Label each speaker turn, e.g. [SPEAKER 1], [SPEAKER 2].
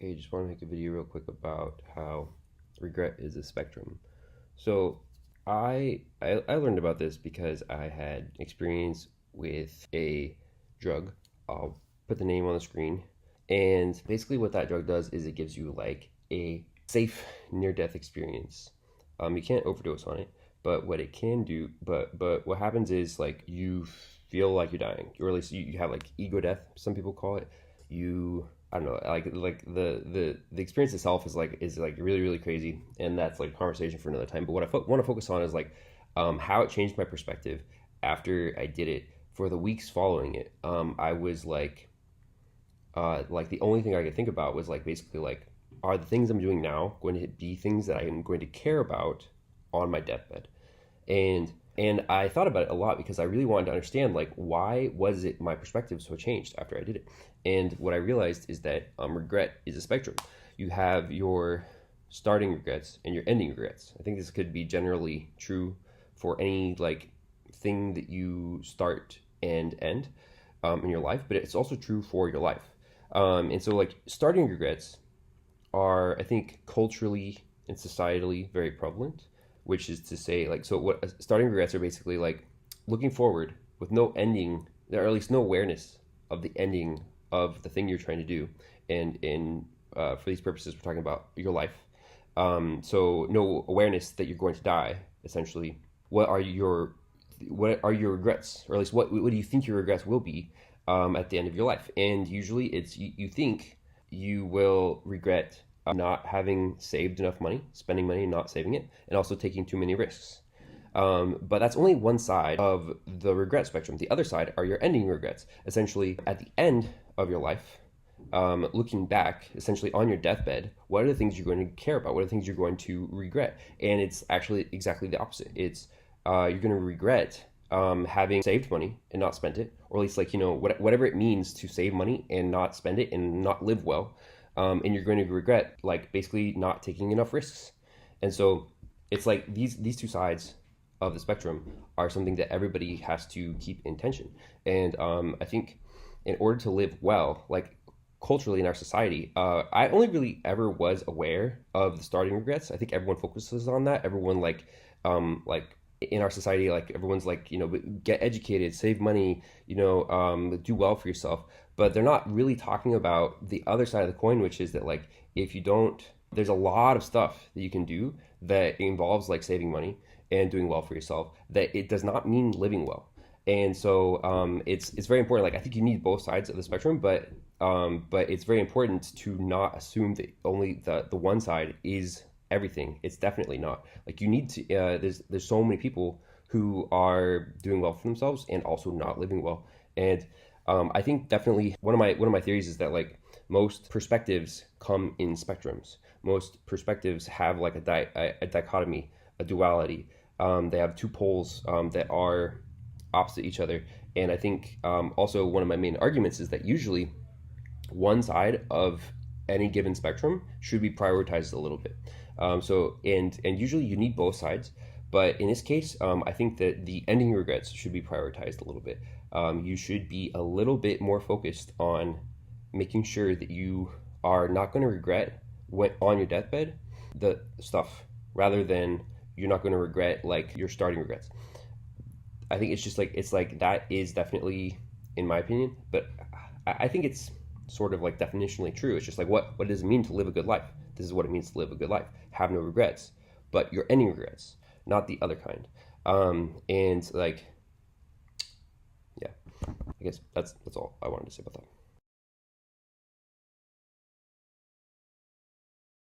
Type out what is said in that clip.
[SPEAKER 1] Okay, just want to make a video real quick about how regret is a spectrum. So I learned about this because I had experience with a drug. I'll put the name on the screen. And basically what that drug does is it gives you like a safe near-death experience. You can't overdose on it, but what it can do, but what happens is like you feel like you're dying, or at least you have like ego death, some people call it. You I don't know, like the experience itself is like really really crazy, and that's like a conversation for another time. But what I want to focus on is like how it changed my perspective after I did it. For the weeks following it, I was like the only thing I could think about was like basically like, are the things I'm doing now going to be things that I am going to care about on my deathbed? And I thought about it a lot because I really wanted to understand like why was it my perspective so changed after I did it. And what I realized is that regret is a spectrum. You have your starting regrets and your ending regrets. I think this could be generally true for any like thing that you start and end in your life, but it's also true for your life. And so like starting regrets are, I think, culturally and societally very prevalent, which is to say, like, so what starting regrets are basically like looking forward with no ending, or at least no awareness of the ending of the thing you're trying to do. And for these purposes, we're talking about your life. So no awareness that you're going to die. Essentially, what are your what are your regrets, or at least what do you think your regrets will be at the end of your life? And usually, it's you think you will regret not having saved enough money, spending money and not saving it, and also taking too many risks. But that's only one side of the regret spectrum. The other side are your ending regrets. Essentially, at the end of your life, looking back, essentially on your deathbed, what are the things you're going to care about? What are the things you're going to regret? And it's actually exactly the opposite. It's you're going to regret having saved money and not spent it, or at least like whatever it means to save money and not spend it and not live well, and you're going to regret like basically not taking enough risks. And so it's like these two sides of the spectrum are something that everybody has to keep in tension. And I think in order to live well, like culturally in our society, I only really ever was aware of the starting regrets. I think everyone focuses on that. Everyone like in our society, like everyone's like, get educated, save money, do well for yourself. But they're not really talking about the other side of the coin, which is that like if you don't, there's a lot of stuff that you can do that involves like saving money and doing well for yourself, that it does not mean living well. And so it's very important. Like I think you need both sides of the spectrum, but it's very important to not assume that only the one side is everything. It's definitely not. Like you need to. There's so many people who are doing well for themselves and also not living well. And I think definitely one of my theories is that like most perspectives come in spectrums. Most perspectives have like a dichotomy, a duality. They have two poles that are opposite each other. And I think also one of my main arguments is that usually one side of any given spectrum should be prioritized a little bit. And usually you need both sides, but in this case, I think that the ending regrets should be prioritized a little bit. You should be a little bit more focused on making sure that you are not going to regret what on your deathbed the stuff, rather than you're not going to regret like your starting regrets. I think it's like that is definitely, in my opinion, but I think it's sort of like definitionally true. It's just like what does it mean to live a good life? This is what it means to live a good life. Have no regrets, but your ending regrets, not the other kind. And like, yeah, I guess that's all I wanted to say about that.